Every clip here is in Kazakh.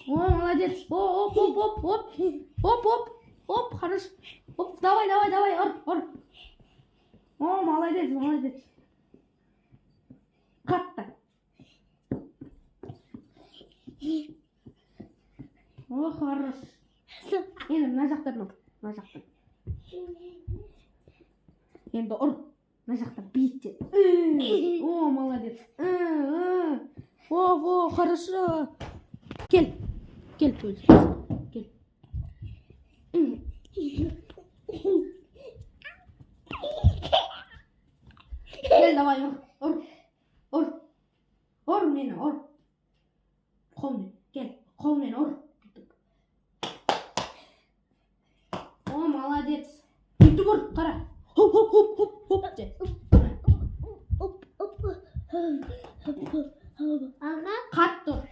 О, молодец. Оп, оп, оп, оп. Оп, оп. Оп, хорош. Оп, давай, ор. О, молодец. Қатты. О, хорош. Енді мына жақтан ұр. Енді ұр. Мына жақтан биіктен. О, молодец. О, хорошо. Кел, бөліс. Кел. Кел, давай, ұр. Ұр мені, ұр. Қолмен, кел, қолмен ұр. О, молодец. Бүйтіп ұр, қара. Хоп, де. Қатты ұр.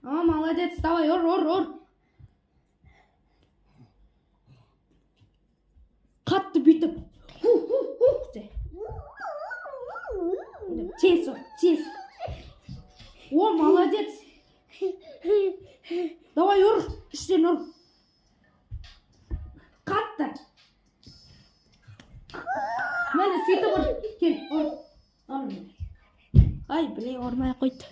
О, молодец, давай, ұр. Қатты бүйтіп. Де. Тез ұр. О, молодец. Давай, ұр. Іштен ұр. Қатты. Мені сөйтіп ұр. Кел, ұр. Ай, біле, ұрмай қойды.